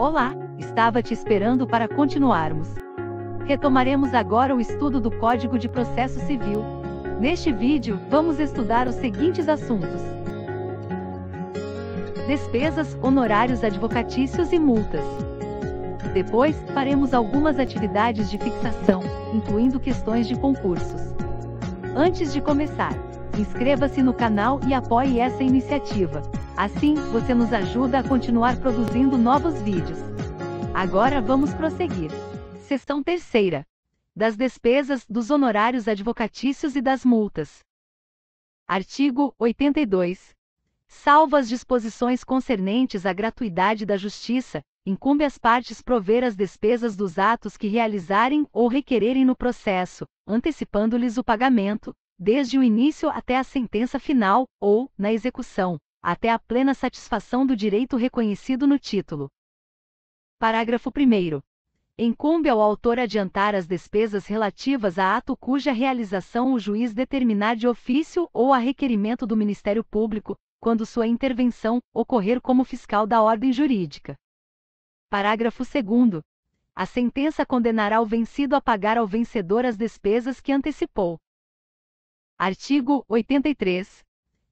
Olá, estava te esperando para continuarmos. Retomaremos agora o estudo do Código de Processo Civil. Neste vídeo, vamos estudar os seguintes assuntos: despesas, honorários advocatícios e multas. Depois, faremos algumas atividades de fixação, incluindo questões de concursos. Antes de começar, inscreva-se no canal e apoie essa iniciativa. Assim, você nos ajuda a continuar produzindo novos vídeos. Agora vamos prosseguir. Seção 3ª. Das despesas, dos honorários advocatícios e das multas. Artigo 82. Salvo as disposições concernentes à gratuidade da justiça, incumbe às partes prover as despesas dos atos que realizarem ou requererem no processo, antecipando-lhes o pagamento, desde o início até a sentença final, ou, na execução, até a plena satisfação do direito reconhecido no título. Parágrafo 1º. Incumbe ao autor adiantar as despesas relativas a ato cuja realização o juiz determinar de ofício ou a requerimento do Ministério Público, quando sua intervenção ocorrer como fiscal da ordem jurídica. Parágrafo 2º. A sentença condenará o vencido a pagar ao vencedor as despesas que antecipou. Artigo 83.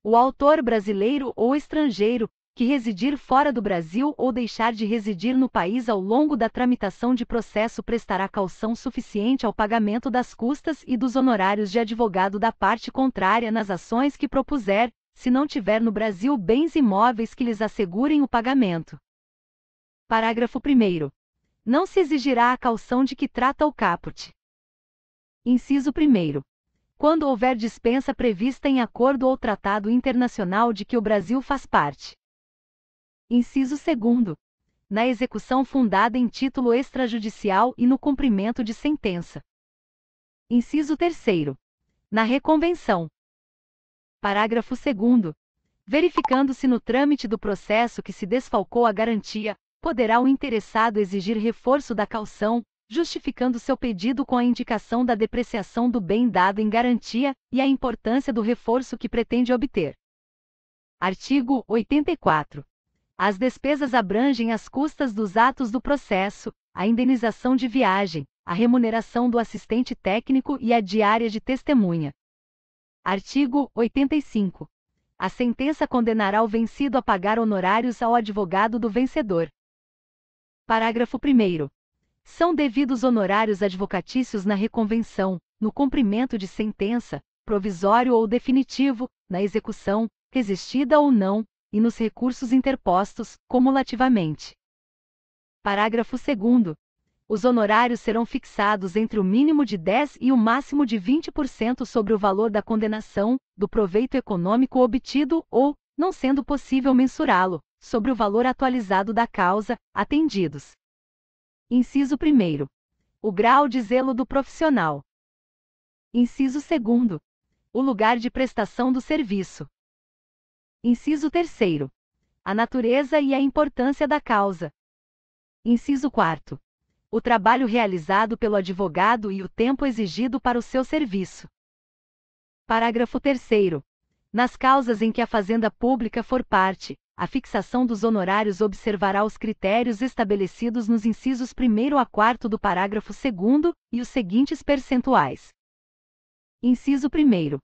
O autor brasileiro ou estrangeiro, que residir fora do Brasil ou deixar de residir no país ao longo da tramitação de processo prestará caução suficiente ao pagamento das custas e dos honorários de advogado da parte contrária nas ações que propuser, se não tiver no Brasil bens imóveis que lhes assegurem o pagamento. Parágrafo 1º. Não se exigirá a caução de que trata o caput. Inciso 1º. Quando houver dispensa prevista em acordo ou tratado internacional de que o Brasil faz parte. Inciso 2º. Na execução fundada em título extrajudicial e no cumprimento de sentença. Inciso 3º. Na reconvenção. Parágrafo 2º. Verificando-se no trâmite do processo que se desfalcou a garantia, poderá o interessado exigir reforço da caução, justificando seu pedido com a indicação da depreciação do bem dado em garantia e a importância do reforço que pretende obter. Artigo 84. As despesas abrangem as custas dos atos do processo, a indenização de viagem, a remuneração do assistente técnico e a diária de testemunha. Artigo 85. A sentença condenará o vencido a pagar honorários ao advogado do vencedor. Parágrafo 1º. São devidos honorários advocatícios na reconvenção, no cumprimento de sentença, provisório ou definitivo, na execução, resistida ou não, e nos recursos interpostos, cumulativamente. Parágrafo 2º. Os honorários serão fixados entre o mínimo de 10% e o máximo de 20% sobre o valor da condenação, do proveito econômico obtido ou, não sendo possível mensurá-lo, sobre o valor atualizado da causa, atendidos. Inciso 1º. O grau de zelo do profissional. Inciso 2º. O lugar de prestação do serviço. Inciso 3º. A natureza e a importância da causa. Inciso 4º. O trabalho realizado pelo advogado e o tempo exigido para o seu serviço. Parágrafo 3º. Nas causas em que a Fazenda Pública for parte, a fixação dos honorários observará os critérios estabelecidos nos incisos 1º a 4º do parágrafo 2º e os seguintes percentuais. Inciso 1º.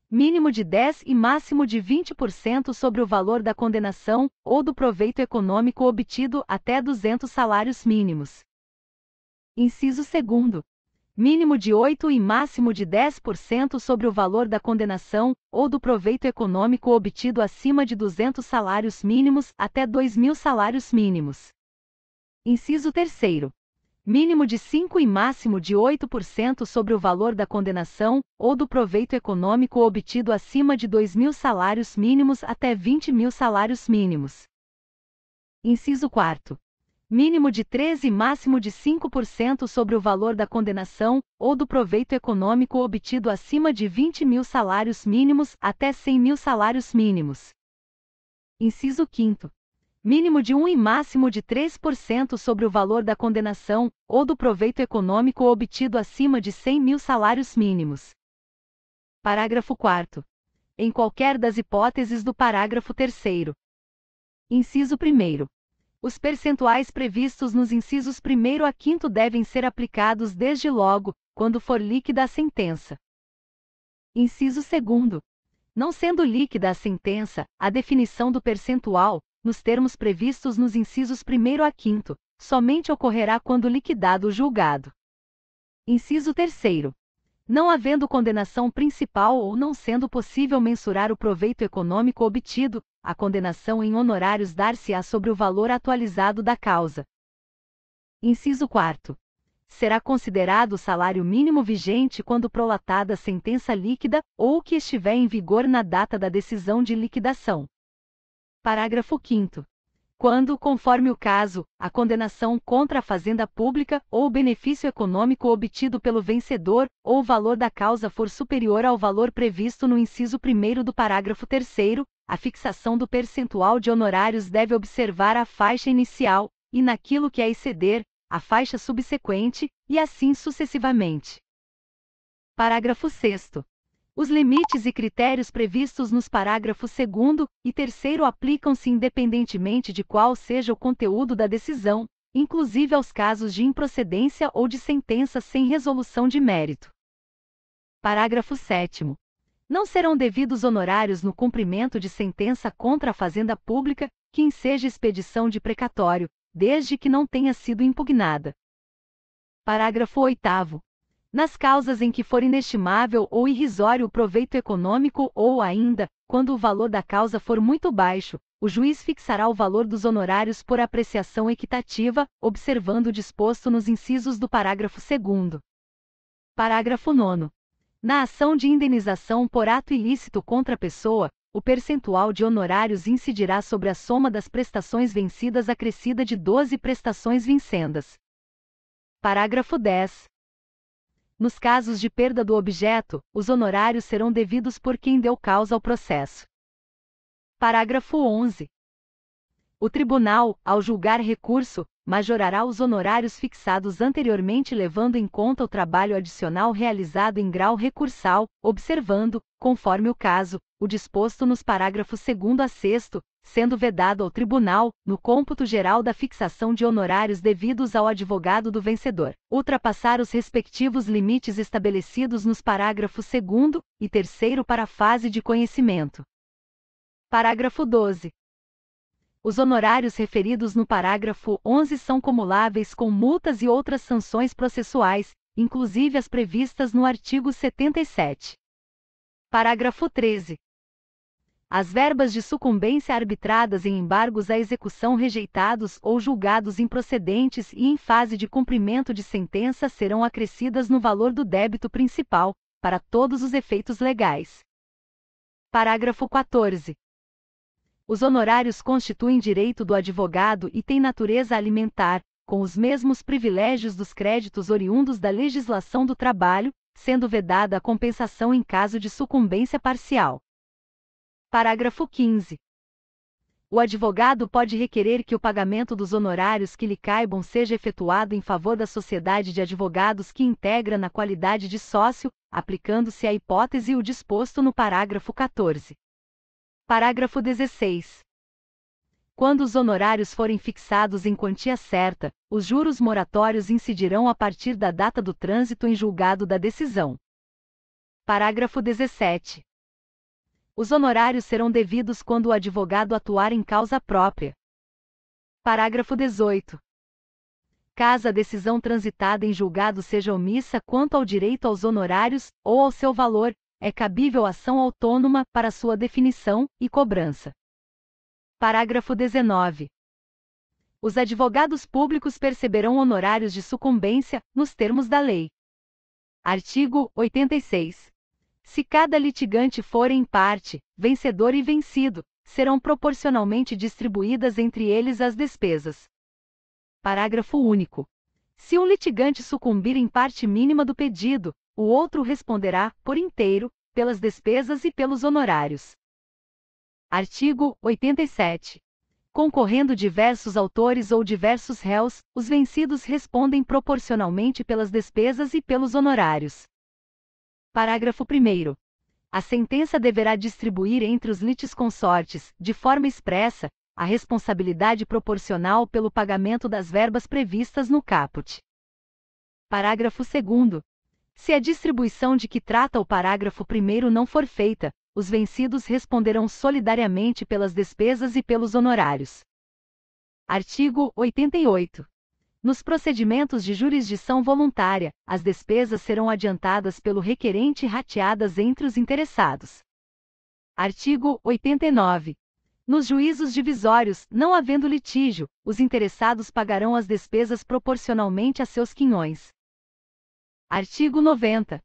Mínimo de 10% e máximo de 20% sobre o valor da condenação, ou do proveito econômico obtido até 200 salários mínimos. Inciso 2º. Mínimo de 8% e máximo de 10% sobre o valor da condenação, ou do proveito econômico obtido acima de 200 salários mínimos até 2.000 salários mínimos. Inciso 3º. Mínimo de 5% e máximo de 8% sobre o valor da condenação, ou do proveito econômico obtido acima de 2.000 salários mínimos até 20.000 salários mínimos. Inciso 4º. Mínimo de 13% e máximo de 5% sobre o valor da condenação, ou do proveito econômico obtido acima de 20.000 salários mínimos até 100.000 salários mínimos. Inciso 5º. Mínimo de 1% e máximo de 3% sobre o valor da condenação, ou do proveito econômico obtido acima de 100.000 salários mínimos. Parágrafo 4º. Em qualquer das hipóteses do parágrafo 3º. Inciso 1º. Os percentuais previstos nos incisos 1º a 5º devem ser aplicados desde logo, quando for líquida a sentença. Inciso 2º. Não sendo líquida a sentença, a definição do percentual, nos termos previstos nos incisos 1º a 5º, somente ocorrerá quando liquidado o julgado. Inciso 3º. Não havendo condenação principal ou não sendo possível mensurar o proveito econômico obtido, a condenação em honorários dar-se-á sobre o valor atualizado da causa. Inciso 4º. Será considerado o salário mínimo vigente quando prolatada a sentença líquida ou o que estiver em vigor na data da decisão de liquidação. Parágrafo 5º. Quando, conforme o caso, a condenação contra a fazenda pública ou o benefício econômico obtido pelo vencedor ou o valor da causa for superior ao valor previsto no inciso 1º do parágrafo 3º, a fixação do percentual de honorários deve observar a faixa inicial, e naquilo que a exceder, a faixa subsequente, e assim sucessivamente. Parágrafo 6º. Os limites e critérios previstos nos parágrafos 2º e 3º aplicam-se independentemente de qual seja o conteúdo da decisão, inclusive aos casos de improcedência ou de sentença sem resolução de mérito. Parágrafo 7º. Não serão devidos honorários no cumprimento de sentença contra a fazenda pública, que enseja expedição de precatório, desde que não tenha sido impugnada. Parágrafo 8º. Nas causas em que for inestimável ou irrisório o proveito econômico ou ainda, quando o valor da causa for muito baixo, o juiz fixará o valor dos honorários por apreciação equitativa, observando o disposto nos incisos do parágrafo 2º. Parágrafo 9º. Na ação de indenização por ato ilícito contra a pessoa, o percentual de honorários incidirá sobre a soma das prestações vencidas acrescida de 12 prestações vincendas. Parágrafo 10. Nos casos de perda do objeto, os honorários serão devidos por quem deu causa ao processo. Parágrafo 11. O tribunal, ao julgar recurso, majorará os honorários fixados anteriormente levando em conta o trabalho adicional realizado em grau recursal, observando, conforme o caso, o disposto nos parágrafos 2º a 6º, sendo vedado ao tribunal, no cômputo geral da fixação de honorários devidos ao advogado do vencedor, ultrapassar os respectivos limites estabelecidos nos parágrafos 2º e 3º para a fase de conhecimento. Parágrafo 12. Os honorários referidos no parágrafo 11 são cumuláveis com multas e outras sanções processuais, inclusive as previstas no artigo 77. Parágrafo 13. As verbas de sucumbência arbitradas em embargos à execução rejeitados ou julgados improcedentes e em fase de cumprimento de sentença serão acrescidas no valor do débito principal, para todos os efeitos legais. Parágrafo 14. Os honorários constituem direito do advogado e têm natureza alimentar, com os mesmos privilégios dos créditos oriundos da legislação do trabalho, sendo vedada a compensação em caso de sucumbência parcial. Parágrafo 15. O advogado pode requerer que o pagamento dos honorários que lhe caibam seja efetuado em favor da sociedade de advogados que integra na qualidade de sócio, aplicando-se a hipótese o disposto no parágrafo 14. Parágrafo 16. Quando os honorários forem fixados em quantia certa, os juros moratórios incidirão a partir da data do trânsito em julgado da decisão. Parágrafo 17. Os honorários serão devidos quando o advogado atuar em causa própria. Parágrafo 18. Caso a decisão transitada em julgado seja omissa quanto ao direito aos honorários, ou ao seu valor, é cabível ação autônoma para sua definição e cobrança. Parágrafo 19. Os advogados públicos perceberão honorários de sucumbência, nos termos da lei. Artigo 86. Se cada litigante for em parte, vencedor e vencido, serão proporcionalmente distribuídas entre eles as despesas. Parágrafo único. Se um litigante sucumbir em parte mínima do pedido, o outro responderá, por inteiro, pelas despesas e pelos honorários. Artigo 87. Concorrendo diversos autores ou diversos réus, os vencidos respondem proporcionalmente pelas despesas e pelos honorários. Parágrafo 1º. A sentença deverá distribuir entre os litisconsortes, de forma expressa, a responsabilidade proporcional pelo pagamento das verbas previstas no caput. Parágrafo 2º. Se a distribuição de que trata o parágrafo 1º não for feita, os vencidos responderão solidariamente pelas despesas e pelos honorários. Artigo 88. Nos procedimentos de jurisdição voluntária, as despesas serão adiantadas pelo requerente e rateadas entre os interessados. Artigo 89. Nos juízos divisórios, não havendo litígio, os interessados pagarão as despesas proporcionalmente a seus quinhões. Artigo 90.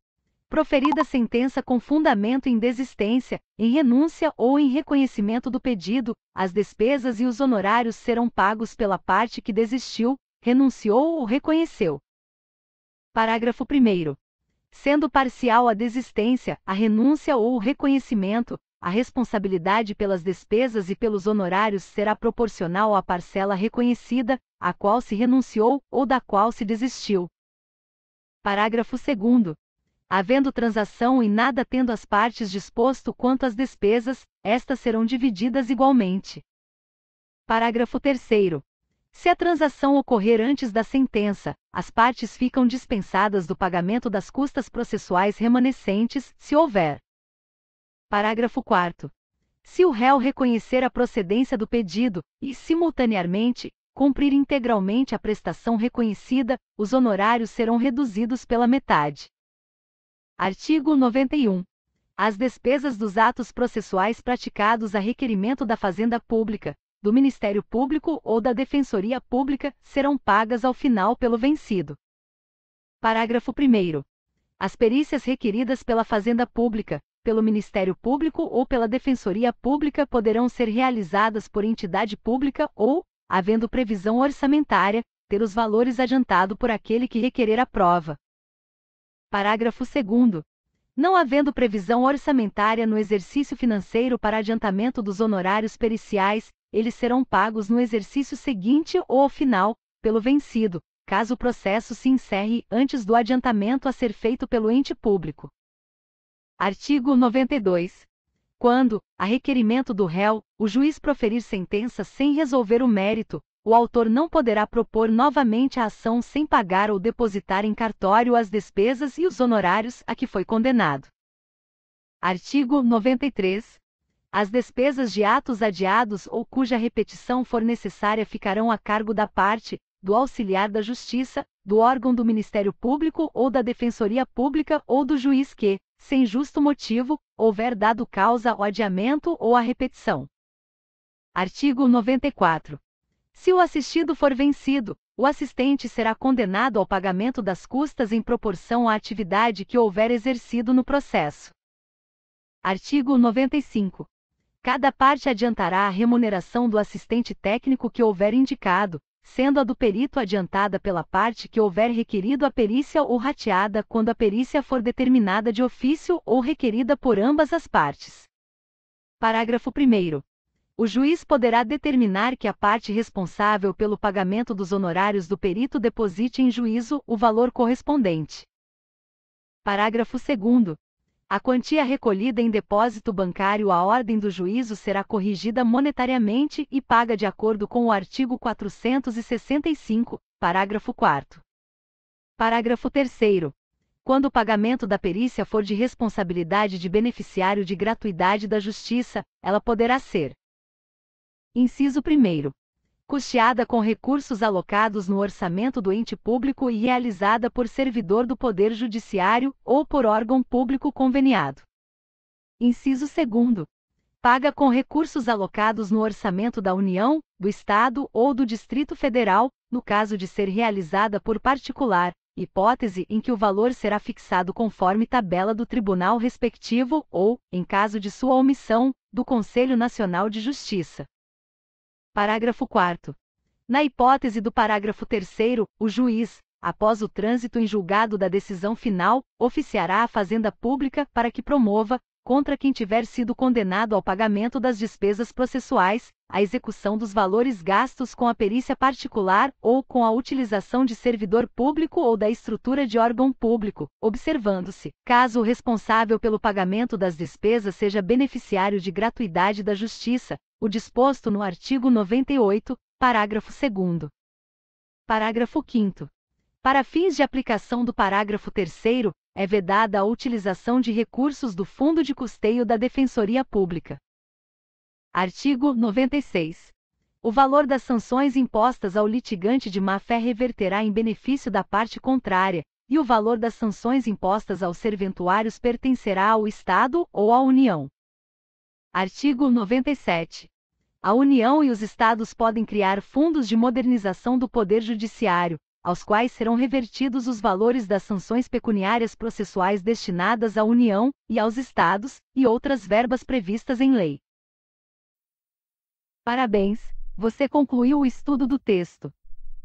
Proferida sentença com fundamento em desistência, em renúncia ou em reconhecimento do pedido, as despesas e os honorários serão pagos pela parte que desistiu, renunciou ou reconheceu. Parágrafo 1º. Sendo parcial a desistência, a renúncia ou o reconhecimento, a responsabilidade pelas despesas e pelos honorários será proporcional à parcela reconhecida, à qual se renunciou ou da qual se desistiu. Parágrafo 2º. Havendo transação e nada tendo as partes disposto quanto às despesas, estas serão divididas igualmente. Parágrafo 3º. Se a transação ocorrer antes da sentença, as partes ficam dispensadas do pagamento das custas processuais remanescentes, se houver. Parágrafo 4º. Se o réu reconhecer a procedência do pedido e, simultaneamente, cumprir integralmente a prestação reconhecida, os honorários serão reduzidos pela metade. Artigo 91. As despesas dos atos processuais praticados a requerimento da Fazenda Pública, do Ministério Público ou da Defensoria Pública serão pagas ao final pelo vencido. Parágrafo 1º. As perícias requeridas pela Fazenda Pública, pelo Ministério Público ou pela Defensoria Pública poderão ser realizadas por entidade pública ou, havendo previsão orçamentária, ter os valores adiantado por aquele que requerer a prova. Parágrafo 2º. Não havendo previsão orçamentária no exercício financeiro para adiantamento dos honorários periciais, eles serão pagos no exercício seguinte ou ao final, pelo vencido, caso o processo se encerre antes do adiantamento a ser feito pelo ente público. Artigo 92. Quando, a requerimento do réu, o juiz proferir sentença sem resolver o mérito, o autor não poderá propor novamente a ação sem pagar ou depositar em cartório as despesas e os honorários a que foi condenado. Artigo 93. As despesas de atos adiados ou cuja repetição for necessária ficarão a cargo da parte, do auxiliar da Justiça, do órgão do Ministério Público ou da Defensoria Pública ou do juiz que, sem justo motivo, houver dado causa ao adiamento ou à repetição. Artigo 94. Se o assistido for vencido, o assistente será condenado ao pagamento das custas em proporção à atividade que houver exercido no processo. Artigo 95. Cada parte adiantará a remuneração do assistente técnico que houver indicado, sendo a do perito adiantada pela parte que houver requerido a perícia ou rateada quando a perícia for determinada de ofício ou requerida por ambas as partes. Parágrafo 1º. O juiz poderá determinar que a parte responsável pelo pagamento dos honorários do perito deposite em juízo o valor correspondente. Parágrafo 2º. A quantia recolhida em depósito bancário à ordem do juízo será corrigida monetariamente e paga de acordo com o artigo 465, parágrafo 4º. Parágrafo 3º. Quando o pagamento da perícia for de responsabilidade de beneficiário de gratuidade da Justiça, ela poderá ser: Inciso 1º. Custeada com recursos alocados no orçamento do ente público e realizada por servidor do Poder Judiciário ou por órgão público conveniado. Inciso 2º. Paga com recursos alocados no orçamento da União, do Estado ou do Distrito Federal, no caso de ser realizada por particular, hipótese em que o valor será fixado conforme tabela do tribunal respectivo ou, em caso de sua omissão, do Conselho Nacional de Justiça. Parágrafo 4º. Na hipótese do parágrafo 3º, o juiz, após o trânsito em julgado da decisão final, oficiará a Fazenda Pública para que promova, contra quem tiver sido condenado ao pagamento das despesas processuais, a execução dos valores gastos com a perícia particular ou com a utilização de servidor público ou da estrutura de órgão público, observando-se, caso o responsável pelo pagamento das despesas seja beneficiário de gratuidade da Justiça, o disposto no artigo 98, parágrafo 2º. Parágrafo 5º. Para fins de aplicação do parágrafo 3º, é vedada a utilização de recursos do Fundo de Custeio da Defensoria Pública. Artigo 96. O valor das sanções impostas ao litigante de má-fé reverterá em benefício da parte contrária, e o valor das sanções impostas aos serventuários pertencerá ao Estado ou à União. Artigo 97. A União e os Estados podem criar fundos de modernização do Poder Judiciário, aos quais serão revertidos os valores das sanções pecuniárias processuais destinadas à União e aos Estados, e outras verbas previstas em lei. Parabéns! Você concluiu o estudo do texto.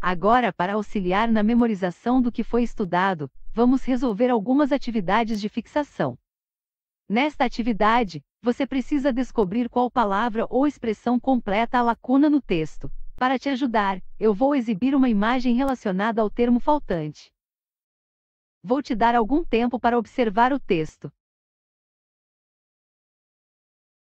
Agora, para auxiliar na memorização do que foi estudado, vamos resolver algumas atividades de fixação. Nesta atividade, você precisa descobrir qual palavra ou expressão completa a lacuna no texto. Para te ajudar, eu vou exibir uma imagem relacionada ao termo faltante. Vou te dar algum tempo para observar o texto.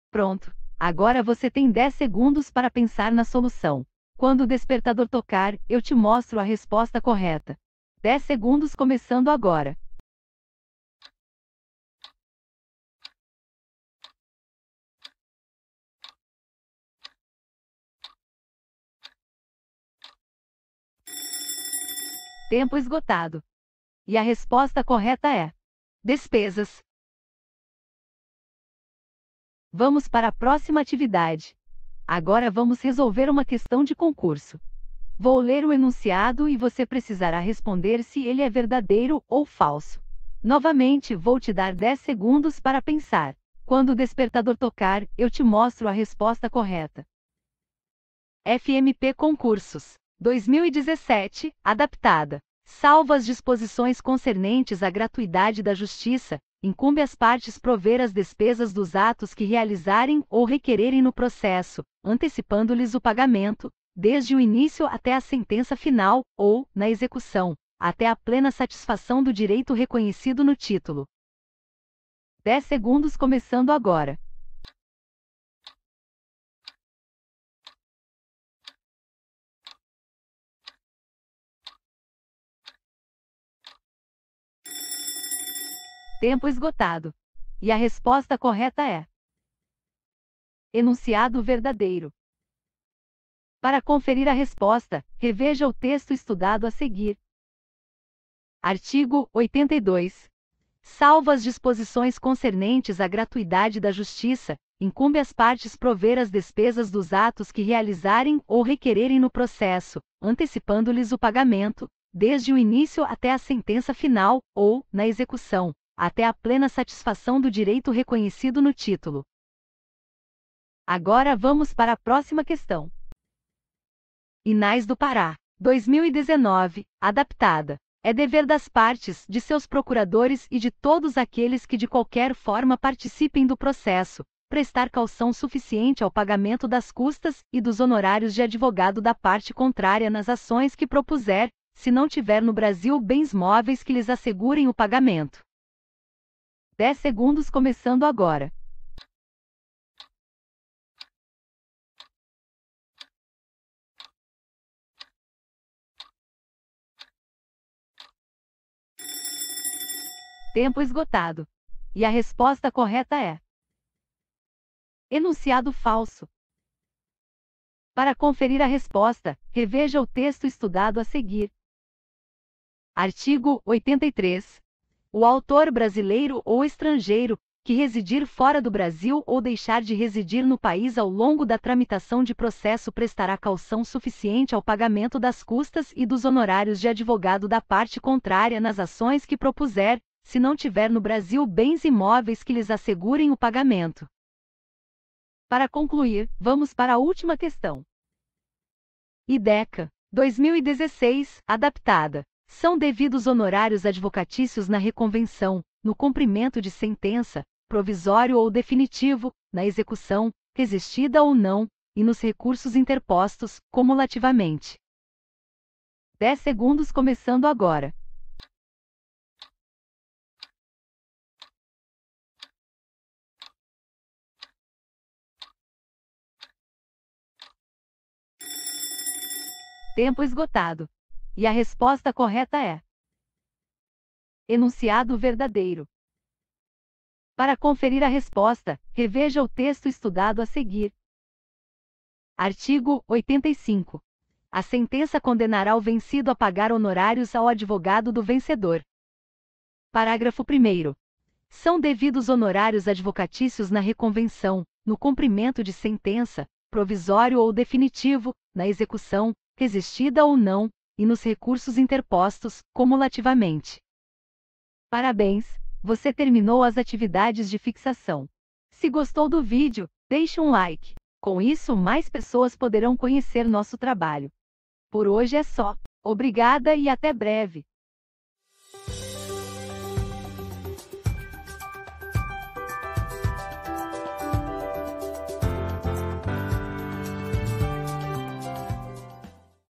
Pronto! Agora você tem 10 segundos para pensar na solução. Quando o despertador tocar, eu te mostro a resposta correta. 10 segundos começando agora. Tempo esgotado. E a resposta correta é: despesas. Vamos para a próxima atividade. Agora vamos resolver uma questão de concurso. Vou ler o enunciado e você precisará responder se ele é verdadeiro ou falso. Novamente, vou te dar 10 segundos para pensar. Quando o despertador tocar, eu te mostro a resposta correta. FMP Concursos 2017, adaptada. Salvo as disposições concernentes à gratuidade da Justiça, incumbe às partes prover as despesas dos atos que realizarem ou requererem no processo, antecipando-lhes o pagamento, desde o início até a sentença final, ou, na execução, até a plena satisfação do direito reconhecido no título. 10 segundos começando agora. Tempo esgotado. E a resposta correta é: enunciado verdadeiro. Para conferir a resposta, reveja o texto estudado a seguir. Artigo 82. Salvo as disposições concernentes à gratuidade da Justiça, incumbe às partes prover as despesas dos atos que realizarem ou requererem no processo, antecipando-lhes o pagamento, desde o início até a sentença final, ou, na execução, até a plena satisfação do direito reconhecido no título. Agora vamos para a próxima questão. Inais do Pará, 2019, adaptada. É dever das partes, de seus procuradores e de todos aqueles que de qualquer forma participem do processo, prestar caução suficiente ao pagamento das custas e dos honorários de advogado da parte contrária nas ações que propuser, se não tiver no Brasil bens móveis que lhes assegurem o pagamento. 10 segundos começando agora. Tempo esgotado. E a resposta correta é: enunciado falso. Para conferir a resposta, reveja o texto estudado a seguir. Artigo 83. O autor brasileiro ou estrangeiro, que residir fora do Brasil ou deixar de residir no país ao longo da tramitação de processo prestará caução suficiente ao pagamento das custas e dos honorários de advogado da parte contrária nas ações que propuser, se não tiver no Brasil bens imóveis que lhes assegurem o pagamento. Para concluir, vamos para a última questão. IDECA, 2016, adaptada. São devidos honorários advocatícios na reconvenção, no cumprimento de sentença, provisório ou definitivo, na execução, resistida ou não, e nos recursos interpostos, cumulativamente. 10 segundos começando agora. Tempo esgotado. E a resposta correta é enunciado verdadeiro. Para conferir a resposta, reveja o texto estudado a seguir. Artigo 85. A sentença condenará o vencido a pagar honorários ao advogado do vencedor. Parágrafo 1º. São devidos honorários advocatícios na reconvenção, no cumprimento de sentença, provisório ou definitivo, na execução, resistida ou não, e nos recursos interpostos, cumulativamente. Parabéns! Você terminou as atividades de fixação. Se gostou do vídeo, deixe um like. Com isso, mais pessoas poderão conhecer nosso trabalho. Por hoje é só. Obrigada e até breve!